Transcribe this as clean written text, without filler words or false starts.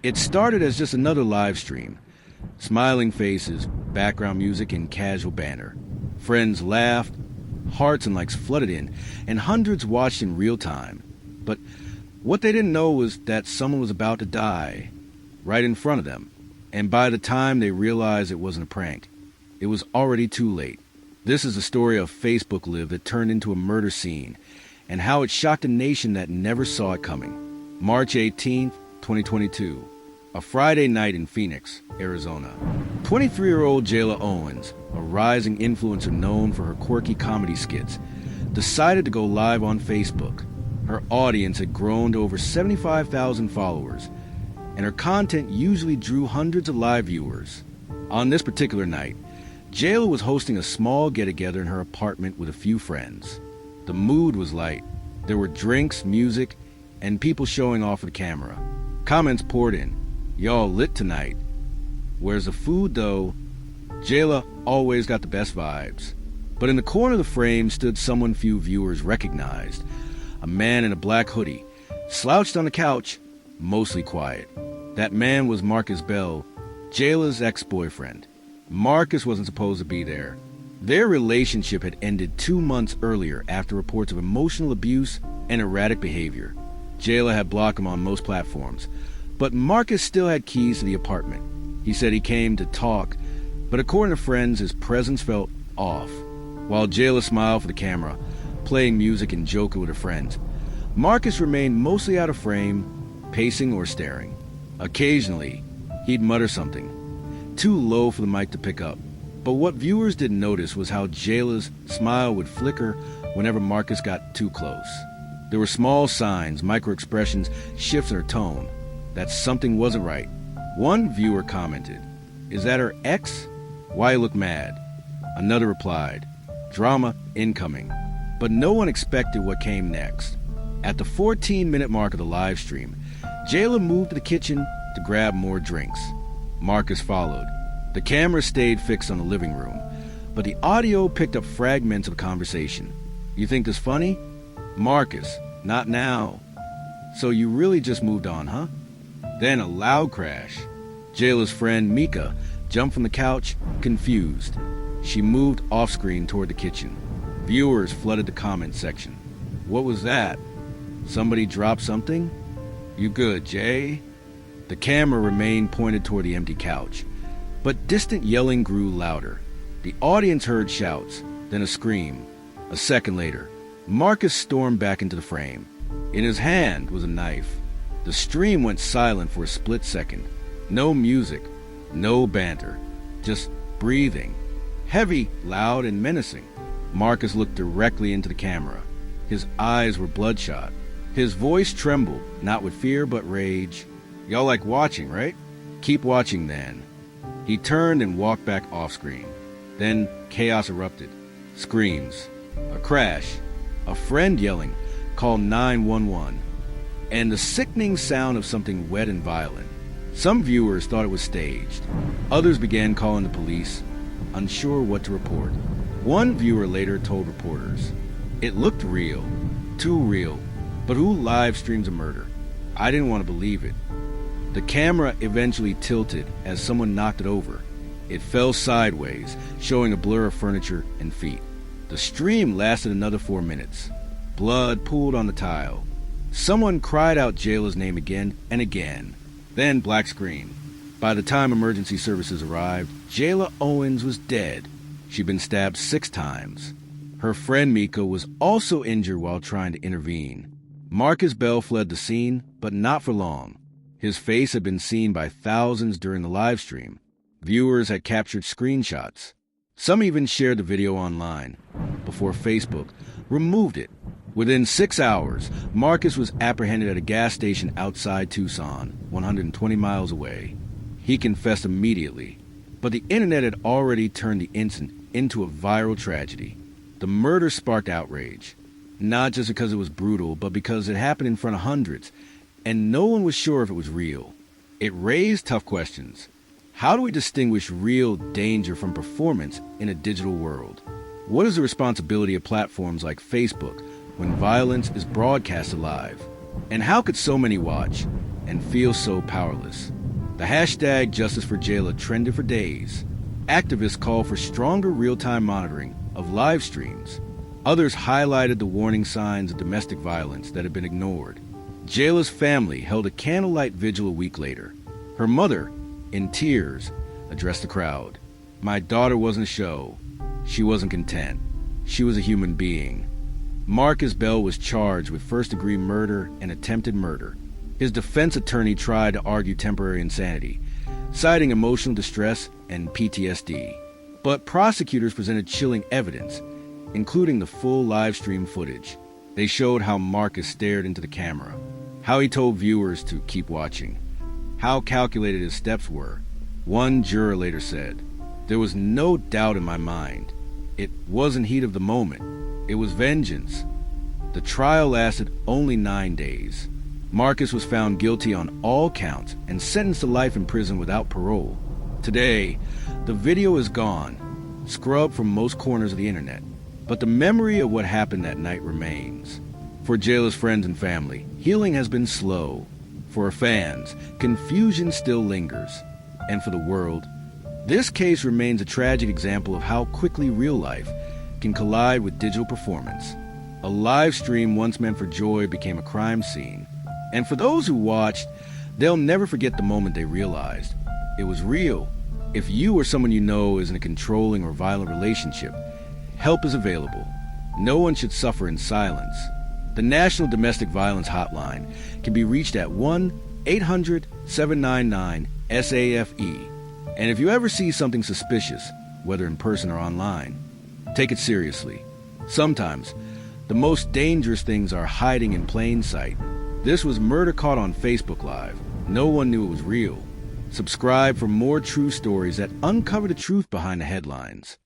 It started as just another live stream. Smiling faces, background music, and casual banter. Friends laughed, hearts and likes flooded in, and hundreds watched in real time. But what they didn't know was that someone was about to die right in front of them. And by the time they realized it wasn't a prank, it was already too late. This is the story of Facebook Live that turned into a murder scene, and how it shocked a nation that never saw it coming. March 18th, 2022. A Friday night in Phoenix, Arizona. 23-year-old Jayla Owens, a rising influencer known for her quirky comedy skits, decided to go live on Facebook. Her audience had grown to over 75,000 followers, and her content usually drew hundreds of live viewers. On this particular night, Jayla was hosting a small get-together in her apartment with a few friends. The mood was light. There were drinks, music, and people showing off the camera. Comments poured in. Y'all lit tonight. Where's the food, though? Jayla always got the best vibes. But in the corner of the frame stood someone few viewers recognized. A man in a black hoodie, slouched on the couch, mostly quiet. That man was Marcus Bell, Jayla's ex-boyfriend. Marcus wasn't supposed to be there. Their relationship had ended 2 months earlier after reports of emotional abuse and erratic behavior. Jayla had blocked him on most platforms, but Marcus still had keys to the apartment. He said he came to talk, but according to friends, his presence felt off. While Jayla smiled for the camera, playing music and joking with her friends, Marcus remained mostly out of frame, pacing or staring. Occasionally, he'd mutter something, too low for the mic to pick up. But what viewers didn't notice was how Jayla's smile would flicker whenever Marcus got too close. There were small signs, micro-expressions, shifts in her tone, that something wasn't right. One viewer commented, "Is that her ex? Why you look mad?" Another replied, "Drama incoming." But no one expected what came next. At the 14-minute mark of the live stream, Jayla moved to the kitchen to grab more drinks. Marcus followed. The camera stayed fixed on the living room, but the audio picked up fragments of the conversation. "You think this funny?" "Marcus, not now." "So you really just moved on, huh?" Then a loud crash. Jayla's friend, Mika, jumped from the couch, confused. She moved off-screen toward the kitchen. Viewers flooded the comment section. "What was that? Somebody dropped something? You good, Jay?" The camera remained pointed toward the empty couch, but distant yelling grew louder. The audience heard shouts, then a scream. A second later, Marcus stormed back into the frame. In his hand was a knife. The stream went silent for a split second. No music, no banter, just breathing. Heavy, loud, and menacing. Marcus looked directly into the camera. His eyes were bloodshot. His voice trembled, not with fear but rage. "Y'all like watching, right? Keep watching then." He turned and walked back off-screen. Then chaos erupted. Screams. A crash. A friend yelling, "Call 911." And the sickening sound of something wet and violent. Some viewers thought it was staged. Others began calling the police, unsure what to report. One viewer later told reporters, "It looked real, too real, but who live streams a murder? I didn't want to believe it." The camera eventually tilted as someone knocked it over. It fell sideways, showing a blur of furniture and feet. The stream lasted another 4 minutes. Blood pooled on the tile. Someone cried out Jayla's name again and again. Then black screen. By the time emergency services arrived, Jayla Owens was dead. She'd been stabbed 6 times. Her friend Mika was also injured while trying to intervene. Marcus Bell fled the scene, but not for long. His face had been seen by thousands during the live stream. Viewers had captured screenshots. Some even shared the video online, before Facebook removed it. Within 6 hours, Marcus was apprehended at a gas station outside Tucson, 120 miles away. He confessed immediately, but the internet had already turned the incident into a viral tragedy. The murder sparked outrage, not just because it was brutal, but because it happened in front of hundreds, and no one was sure if it was real. It raised tough questions. How do we distinguish real danger from performance in a digital world? What is the responsibility of platforms like Facebook when violence is broadcasted live? And how could so many watch? and feel so powerless. The hashtag Justice for Jayla trended for days. Activists called for stronger real-time monitoring of live streams. Others highlighted the warning signs of domestic violence that had been ignored. Jayla's family held a candlelight vigil a week later. Her mother, in tears, addressed the crowd. "My daughter wasn't a show. She wasn't content. She was a human being." Marcus Bell was charged with first-degree murder and attempted murder. His defense attorney tried to argue temporary insanity, citing emotional distress and PTSD. But prosecutors presented chilling evidence, including the full live stream footage. They showed how Marcus stared into the camera, how he told viewers to keep watching, how calculated his steps were. One juror later said, "There was no doubt in my mind. It wasn't heat of the moment. It was vengeance." The trial lasted only 9 days. Marcus was found guilty on all counts and sentenced to life in prison without parole. Today, the video is gone, scrubbed from most corners of the internet, but the memory of what happened that night remains. For Jayla's friends and family, healing has been slow. For her fans, confusion still lingers. And for the world, this case remains a tragic example of how quickly real life can collide with digital performance. A live stream once meant for joy became a crime scene. And for those who watched, they'll never forget the moment they realized it was real. If you or someone you know is in a controlling or violent relationship, help is available. No one should suffer in silence. The National Domestic Violence Hotline can be reached at 1-800-799-SAFE. And if you ever see something suspicious, whether in person or online, take it seriously. Sometimes, the most dangerous things are hiding in plain sight. This was Murder Caught on Facebook Live. No one knew it was real. Subscribe for more true stories that uncover the truth behind the headlines.